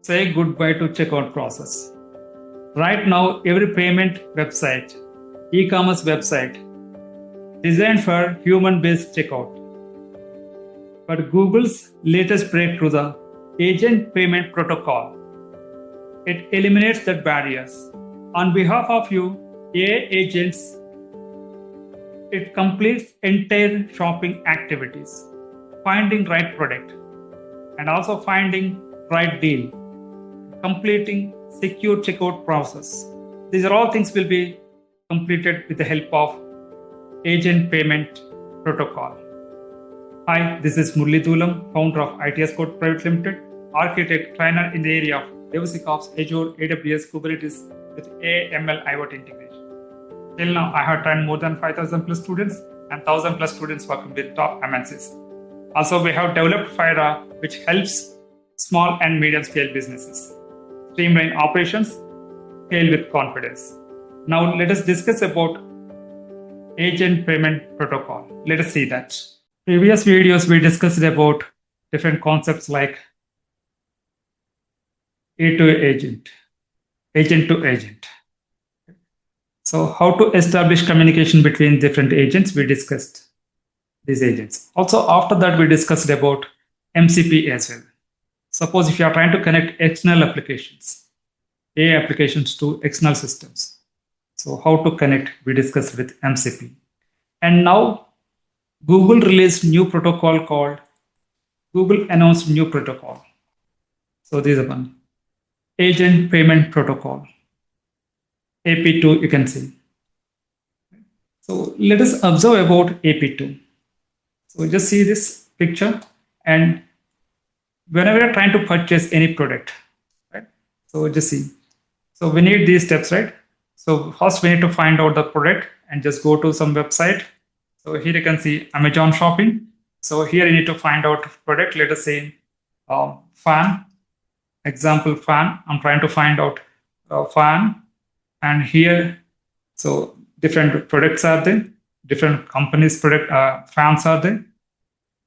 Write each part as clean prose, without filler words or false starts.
say goodbye to checkout process. Right now, every payment website, e-commerce website, designed for human-based checkout. But Google's latest breakthrough, the agent payment protocol, it eliminates that barriers. On behalf of you, AI agents, it completes entire shopping activities, finding right product, and also finding right deal, completing secure checkout process. These are all things will be completed with the help of agent payment protocol. Hi, this is Murli Dhulam, founder of ITS Code Private Limited, architect, trainer in the area of DevSecOps, Azure, AWS, Kubernetes with AI, ML, IoT integration. Till now, I have trained more than 5,000 plus students and 1,000 plus students working with top MNCs. Also, we have developed FIRA, which helps small and medium scale businesses streamline operations, scale with confidence. Now, let us discuss about agent payment protocol. Let us see that. Previous videos, we discussed about different concepts like A to agent, agent to agent. So how to establish communication between different agents, we discussed these agents. Also, after that, we discussed about MCP as well. Suppose if you are trying to connect external applications, AI applications to external systems. So how to connect, we discussed with MCP. And now Google released new protocol called Google announced new protocol. So this is one agent payment protocol. AP2 you can see. So let us observe about AP2. So just see this picture, and whenever you're trying to purchase any product, right? So just see. So we need these steps, right? So first we need to find out the product and just go to some website. So here you can see Amazon shopping. So here you need to find out product. Let us say fan, example fan. I'm trying to find out fan, and here, so different products are there, different companies product fans are there.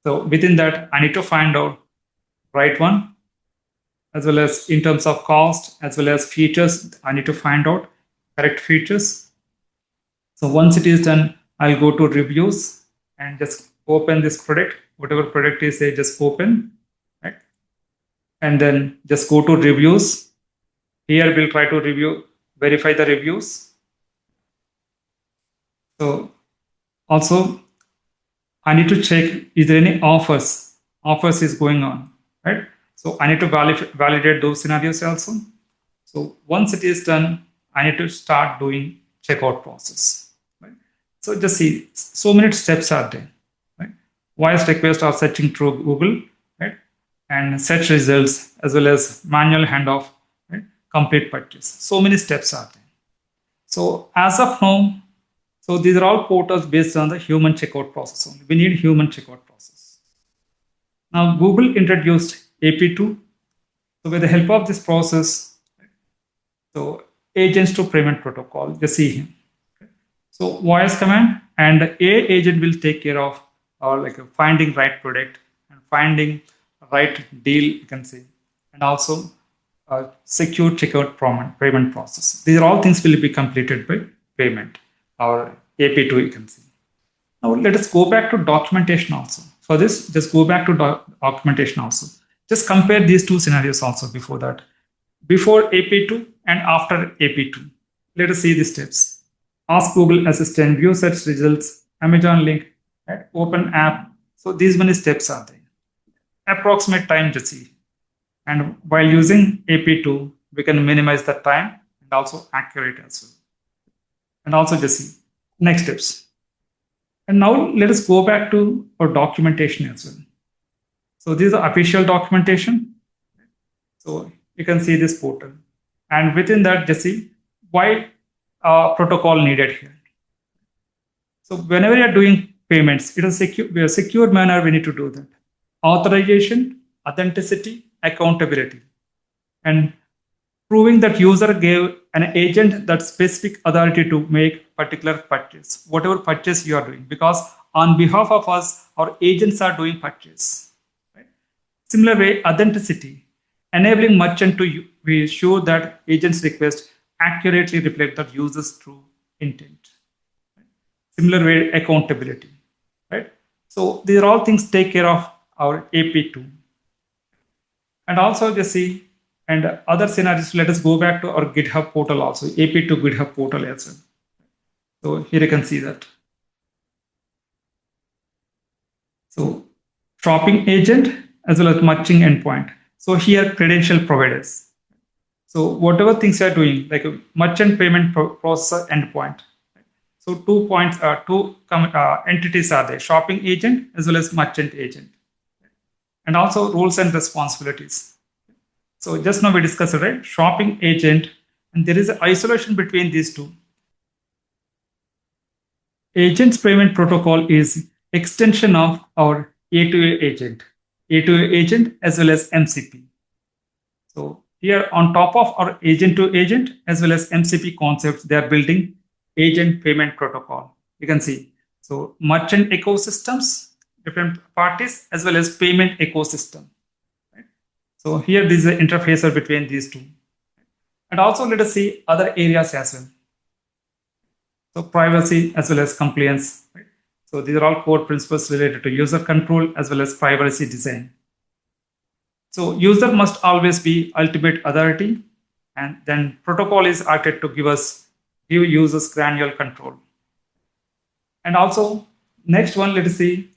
So within that, I need to find out right one, as well as in terms of cost, as well as features. I need to find out correct features. So once it is done, I'll go to reviews and just open this product, whatever product is there, just open, right? And then just go to reviews. Here we'll try to verify the reviews. So also I need to check, is there any offers is going on, right? So I need to validate those scenarios also. So once it is done, I need to start doing checkout process, right? So just see, so many steps are there, right? Voice requests are searching through Google, right? And search results, as well as manual handoff, right? Complete purchase. So many steps are there. So as of now, so these are all portals based on the human checkout process only. We need human checkout process. Now Google introduced AP2. So with the help of this process, so agents to payment protocol, just see him. So voice command and the AI agent will take care of finding right product and finding right deal, you can see, and also secure checkout payment process. These are all things will be completed by payment or AP2, you can see. Now let us go back to documentation also. For this, just go back to documentation also. Just compare these two scenarios also before that. Before AP2 and after AP2. Let us see the steps. Ask Google Assistant, view search results, Amazon link, right? Open app. So these many steps are there. Approximate time to see. And while using AP2, we can minimize the time and also accurate as well. And also just see next steps. And now let us go back to our documentation as well. So this is the official documentation. So you can see this portal. And within that, just see why protocol needed here. So whenever you're doing payments, it is a secure manner we need to do that. Authorization, authenticity, accountability, and proving that user gave an agent that specific authority to make particular purchase, whatever purchase you are doing, because on behalf of us, our agents are doing purchase. Right? Similar way, authenticity. enabling merchant to be sure that agent's requests accurately reflect the user's true intent. Similar way, accountability, right? So these are all things take care of our AP2. And also just see, and other scenarios, let us go back to our GitHub portal also, AP2 GitHub portal as well. So here you can see that. So shopping agent as well as matching endpoint. So here credential providers. So whatever things you are doing, like a merchant payment processor endpoint. So 2 points are entities are there: shopping agent as well as merchant agent, and also roles and responsibilities. So just now we discussed, right? Shopping agent, and there is an isolation between these two. Agent's payment protocol is extension of our A2A agent as well as MCP. So here on top of our agent to agent as well as MCP concepts, they are building agent payment protocol. You can see. So merchant ecosystems, different parties as well as payment ecosystem. Right? So here this is the interfacer between these two. And also let us see other areas as well. So privacy as well as compliance. Right? So these are all core principles related to user control as well as privacy design. So user must always be ultimate authority, and then protocol is acted to give users granular control. And also next one, let us see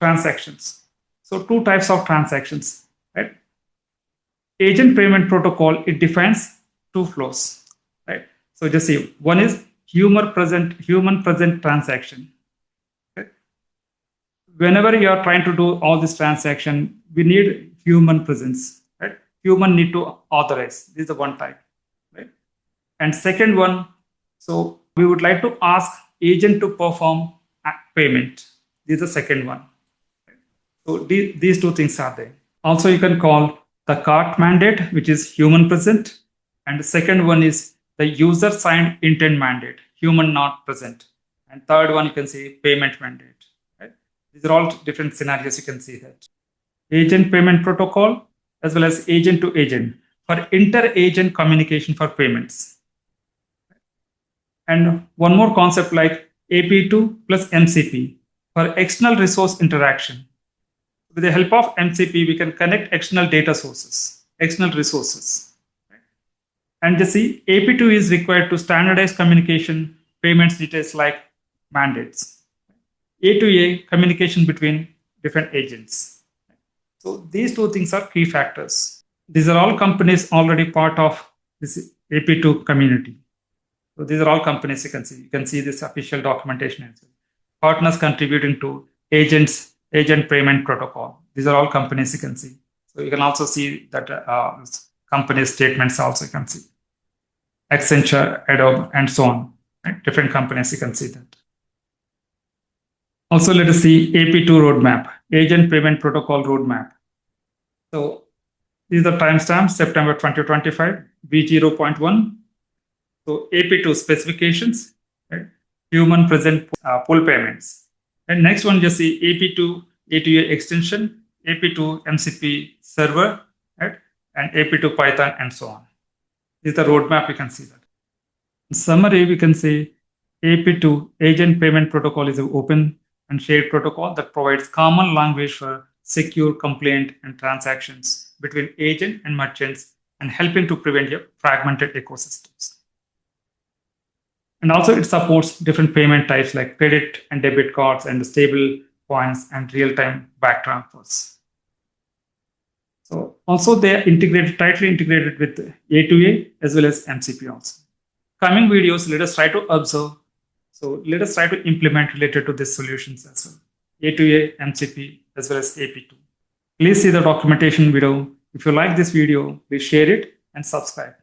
transactions. So two types of transactions, right? Agent payment protocol, it defines two flows, right? So just see, one is human present transaction. Okay? Whenever you are trying to do all this transaction, we need human presence, right? Human need to authorize. This is the one type, right? And second one, so we would like to ask agent to perform payment. This is the second one. So these two things are there. Also, you can call the cart mandate, which is human present, and the second one is the user signed intent mandate, human not present. And third one, you can see payment mandate. Right? These are all different scenarios. You can see that. Agent payment protocol as well as agent to agent for inter-agent communication for payments. And one more concept like AP2 plus MCP for external resource interaction. With the help of MCP, we can connect external data sources, external resources. And you see, AP2 is required to standardize communication, payments details like mandates. A2A, communication between different agents. So these two things are key factors. These are all companies already part of this AP2 community. So these are all companies you can see. You can see this official documentation as well. Partners contributing to agent payment protocol. These are all companies you can see. So you can also see that company statements also you can see. Accenture, Adobe, and so on. Right? Different companies you can see that. Also, let us see AP2 roadmap, agent payment protocol roadmap. So these are the timestamps, September 2025, V0.1. So AP2 specifications, right? Human present pull payments. And next one, just see AP2 A2A extension, AP2 MCP server, right? And AP2 Python, and so on. This is the roadmap, you can see that. In summary, we can say AP2 agent payment protocol is an open and shared protocol that provides common language for secure, compliant, and transactions between agent and merchants and helping to prevent fragmented ecosystems. And also it supports different payment types like credit and debit cards and stable coins and real-time back transfers. So also they are tightly integrated with A2A as well as MCP also. Coming videos, let us try to observe. So let us try to implement related to these solutions as well. A2A, MCP, as well as AP2. Please see the documentation video. If you like this video, please share it and subscribe.